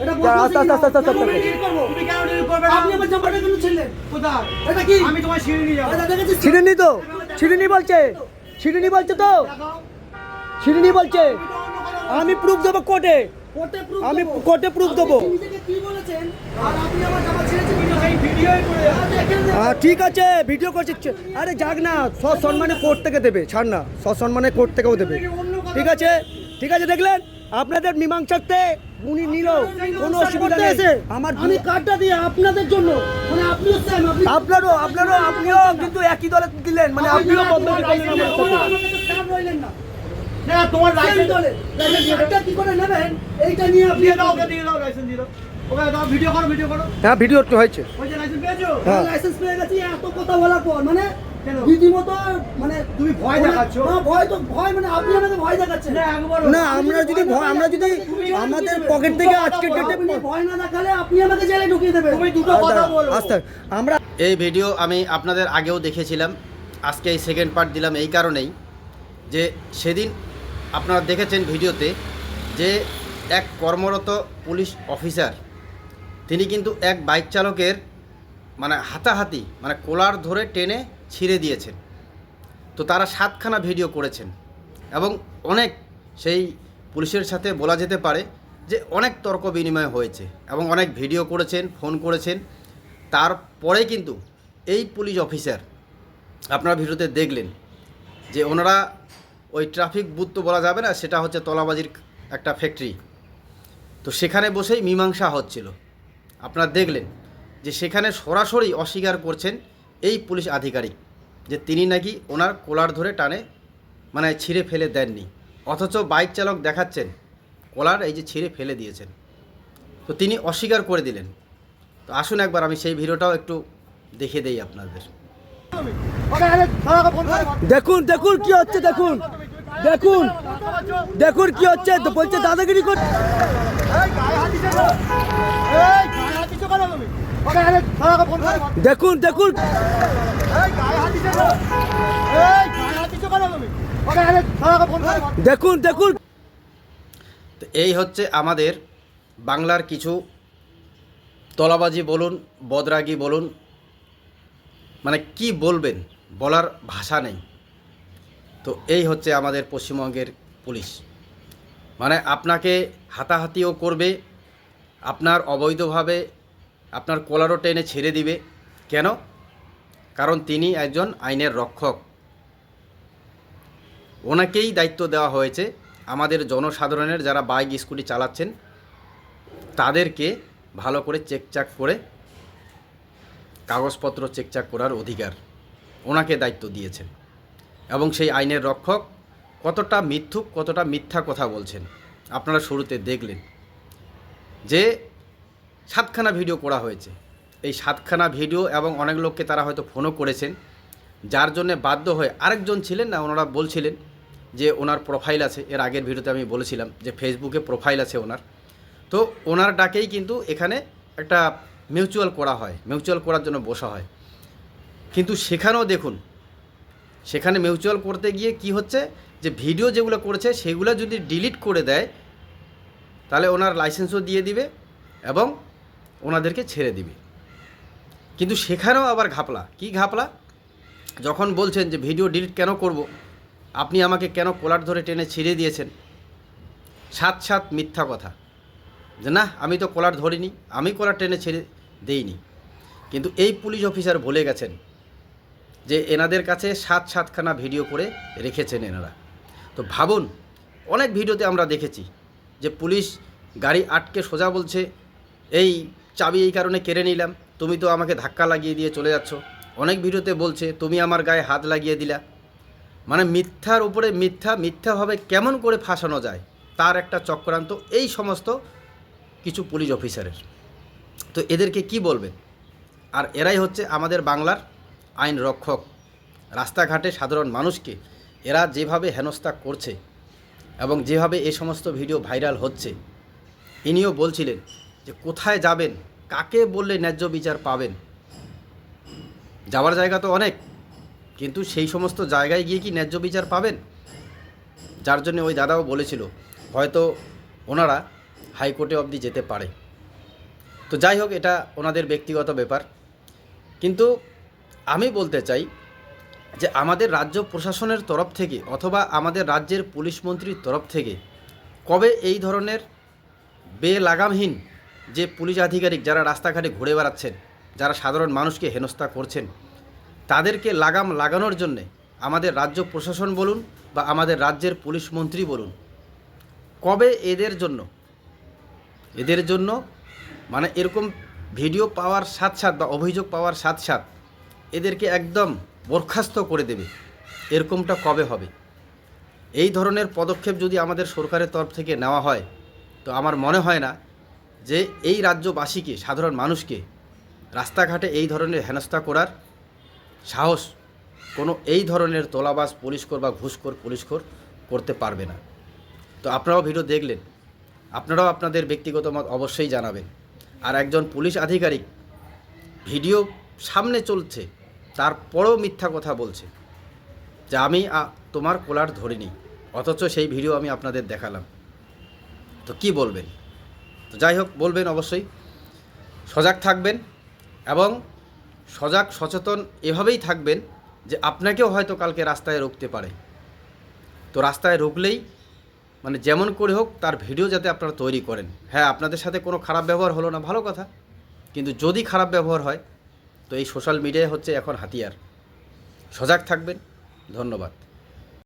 এটা আস্তে আস্তে আস্তে আস্তে তুমি কেন ডিল করবে না? আপনি আমার জামাটা কেন ছিলেন? কোথায়? এটা কি? আমি তোমার সিঁড়ি নিয়ে যাবো। দেখেছিস? ছিড়িনি তো, ছিড়িনি বলছে, ছিড়িনি বলছে তো, দেখাও। ছিড়িনি বলছে। তুমি তো অন্য কথা বলছো। আমি প্রুফ দেবো কোর্টে, কোর্টে proof আমি দেবো। কোর্টে proof আপনি দেবো। নিজেকে কি বলেছেন? আর আপনি আমার জামা ছেড়েছেন কিনা? এই ভিডিওই করে দেখেন না। ঠিক আছে, ভিডিও করছি। আরে যাক না, সসম্মানে কোর্ট থেকে দেবে, ছাড় না, সসম্মানে কোর্ট থেকেও দেবে। ঠিক আছে, ঠিক আছে, দেখলেন আপনাদের মীমাংসাতে উনি নিল, কোনো অসুবিধা নেই। আমি কার্ডটা দিয়ে আপনাদের জন্য, মানে আপনিও স্যাম, আপনিও কিন্তু একই দলে দিলেন, মানে আপনিও বদনাম করলেন আমার সাথে। আমাকে তো স্যাম রইলেন না। না তোমার লাইসেন্স দলে লাইসেন্স কি করে নেবেন? এইটা নিয়ে আপনি দিয়ে দাও লাইসেন্স দিয়ে দাও। ওকে দাও, ভিডিও করো। হ্যাঁ, ভিডিও হয়েছে। ওই যে লাইসেন্স পেয়েছো? হ্যাঁ। লাইসেন্স পেয়ে গেছি, এত কথা বলার পর মানে রীতিমতো মানে তুমি ভয় দেখাচ্ছ। হ্যাঁ, ভয় মানে আপনি আমাকে ভয় দেখাচ্ছেন। না একবার না, আমরা যদি আমাদের পকেট থেকে আজকে ডেটে ভয় না দেখালে আপনি আমাকে জেলে ঢুকিয়ে দেবেন। তুমি দুটো কথা বলো। আস্তে আমরা এই ভিডিও আমি আপনাদের আগেও দেখেছিলাম, আজকে এই সেকেন্ড পার্ট দিলাম এই কারণেই যে সেদিন আপনারা দেখেছেন ভিডিওতে যে এক কর্মরত পুলিশ অফিসার তিনি কিন্তু এক বাইক চালকের মানে হাতাহাতি মানে কোলার ধরে টেনে ছিঁড়ে দিয়েছেন। তো তারা 7খানা ভিডিও করেছেন এবং অনেক সেই পুলিশের সাথে বলা যেতে পারে যে অনেক তর্ক বিনিময় হয়েছে এবং অনেক ভিডিও করেছেন, ফোন করেছেন। তারপরে কিন্তু এই পুলিশ অফিসার আপনারা ভিডিওতে দেখলেন যে ওনারা ওই ট্রাফিক বুথ তো বলা যাবে না, সেটা হচ্ছে তলাবাজির একটা ফ্যাক্টরি। তো সেখানে বসেই মীমাংসা হচ্ছিল। আপনারা দেখলেন যে সেখানে সরাসরি অস্বীকার করছেন এই পুলিশ আধিকারিক যে তিনি নাকি ওনার কোলার ধরে টানে মানে ছিঁড়ে ফেলে দেননি, অথচ বাইক চালক দেখাচ্ছেন কোলার এই যে ছিঁড়ে ফেলে দিয়েছেন। তো তিনি অস্বীকার করে দিলেন। তো আসুন একবার আমি সেই ভিডিওটাও একটু দেখে দেই আপনাদের। দেখুন কি হচ্ছে, দেখুন কি হচ্ছে। তো বলছে দাদাগিরি কর। দেখুন তো এই হচ্ছে আমাদের বাংলার কিছু তলাবাজি বলুন, বদরাগী বলুন, মানে কি বলবেন, বলার ভাষা নেই। তো এই হচ্ছে আমাদের পশ্চিমবঙ্গের পুলিশ, মানে আপনাকে হাতাহাতিও করবে, আপনার অবৈধভাবে আপনার কলারও টেনে ছেড়ে দিবে। কেন? কারণ তিনি একজন আইনের রক্ষক। ওনাকেই দায়িত্ব দেওয়া হয়েছে আমাদের জনসাধারণের যারা বাইক স্কুটি চালাচ্ছেন তাদেরকে ভালো করে চেকচাক করে কাগজপত্র চেকচাক করার অধিকার ওনাকে দায়িত্ব দিয়েছেন। এবং সেই আইনের রক্ষক কতটা মিথ্যুক, কতটা মিথ্যা কথা বলছেন আপনারা শুরুতে দেখলেন যে 7খানা ভিডিও করা হয়েছে। এই 7খানা ভিডিও এবং অনেক লোককে তারা হয়তো ফোনও করেছেন, যার জন্যে বাধ্য হয়ে আরেকজন ছিলেন না, ওনারা বলছিলেন যে ওনার প্রোফাইল আছে। এর আগের ভিডিওতে আমি বলেছিলাম যে ফেসবুকে প্রোফাইল আছে ওনার। তো ওনার ডাকেই কিন্তু এখানে একটা মিউচুয়াল করা হয়, মিউচুয়াল করার জন্য বসা হয়। কিন্তু সেখানেও দেখুন, সেখানে মিউচুয়াল করতে গিয়ে কি হচ্ছে যে ভিডিও যেগুলো করেছে সেগুলো যদি ডিলিট করে দেয় তাহলে ওনার লাইসেন্সও দিয়ে দিবে এবং ওনাদেরকে ছেড়ে দিবে। কিন্তু সেখানেও আবার ঘাপলা। কি ঘাপলা? যখন বলছেন যে ভিডিও ডিলিট কেন করব, আপনি আমাকে কেন কোলার ধরে টেনে ছিঁড়ে দিয়েছেন, সাত মিথ্যা কথা যে না আমি তো কোলার ধরিনি, আমি কোলার টেনে ছেড়ে দেইনি। কিন্তু এই পুলিশ অফিসার ভুলে গেছেন যে এনাদের কাছে 7খানা ভিডিও করে রেখেছেন এনারা। তো ভাবুন, অনেক ভিডিওতে আমরা দেখেছি যে পুলিশ গাড়ি আটকে সোজা বলছে এই চাবি এই কারণে কেড়ে নিলাম, তুমি তো আমাকে ধাক্কা লাগিয়ে দিয়ে চলে যাচ্ছ। অনেক ভিডিওতে বলছে তুমি আমার গায়ে হাত লাগিয়ে দিলা। মানে মিথ্যার উপরে মিথ্যাভাবে কেমন করে ফাঁসানো যায় তার একটা চক্রান্ত এই সমস্ত কিছু পুলিশ অফিসারের। তো এদেরকে কি বলবেন? আর এরাই হচ্ছে আমাদের বাংলার আইন রক্ষক। রাস্তাঘাটে সাধারণ মানুষকে এরা যেভাবে হেনস্থা করছে এবং যেভাবে এই সমস্ত ভিডিও ভাইরাল হচ্ছে, ইনিও বলছিলেন যে কোথায় যাবেন, কাকে বললে ন্যায্য বিচার পাবেন। যাওয়ার জায়গা তো অনেক, কিন্তু সেই সমস্ত জায়গায় গিয়ে কি ন্যায্য বিচার পাবেন? যার জন্য ওই দাদাও বলেছিল হয়তো ওনারা হাইকোর্টে অবধি যেতে পারে। তো যাই হোক, এটা ওনাদের ব্যক্তিগত ব্যাপার। কিন্তু আমি বলতে চাই যে আমাদের রাজ্য প্রশাসনের তরফ থেকে অথবা আমাদের রাজ্যের পুলিশ মন্ত্রীর তরফ থেকে কবে এই ধরনের বেলাগামহীন যে পুলিশ আধিকারিক যারা রাস্তাঘাটে ঘুরে বেড়াচ্ছেন, যারা সাধারণ মানুষকে হেনস্থা করছেন, তাদেরকে লাগাম লাগানোর জন্যে আমাদের রাজ্য প্রশাসন বলুন বা আমাদের রাজ্যের পুলিশ মন্ত্রী বলুন, কবে এদের জন্য মানে এরকম ভিডিও পাওয়ার সাথ সাথ বা অভিযোগ পাওয়ার সাথ সাথ এদেরকে একদম বরখাস্ত করে দেবে, এরকমটা কবে হবে? এই ধরনের পদক্ষেপ যদি আমাদের সরকারের তরফ থেকে নেওয়া হয়, তো আমার মনে হয় না যে এই রাজ্যবাসীকে, সাধারণ মানুষকে রাস্তাঘাটে এই ধরনের হেনস্থা করার সাহস কোনো এই ধরনের তোলাবাজ পুলিশকর বা ঘুষখোর পুলিশকর করতে পারবে না। তো আপনারাও ভিডিও দেখলেন, আপনারাও আপনাদের ব্যক্তিগত মত অবশ্যই জানাবেন। আর একজন পুলিশ আধিকারিক ভিডিও সামনে চলছে, তারপরেও মিথ্যা কথা বলছে যে আমি তোমার কলার ধরিনি, অথচ সেই ভিডিও আমি আপনাদের দেখালাম। তো কি বলবেন? তো যাই হোক, বলবেন অবশ্যই। সজাগ থাকবেন এবং সজাগ সচেতন এভাবেই থাকবেন যে আপনাকেও হয়তো কালকে রাস্তায় রুখতে পারে। তো রাস্তায় রুখলেই মানে যেমন করে হোক তার ভিডিও যাতে আপনারা তৈরি করেন। হ্যাঁ, আপনাদের সাথে কোনো খারাপ ব্যবহার হলো না, ভালো কথা, কিন্তু যদি খারাপ ব্যবহার হয় তো এই সোশ্যাল মিডিয়ায় হচ্ছে এখন হাতিয়ার। সজাগ থাকবেন। ধন্যবাদ।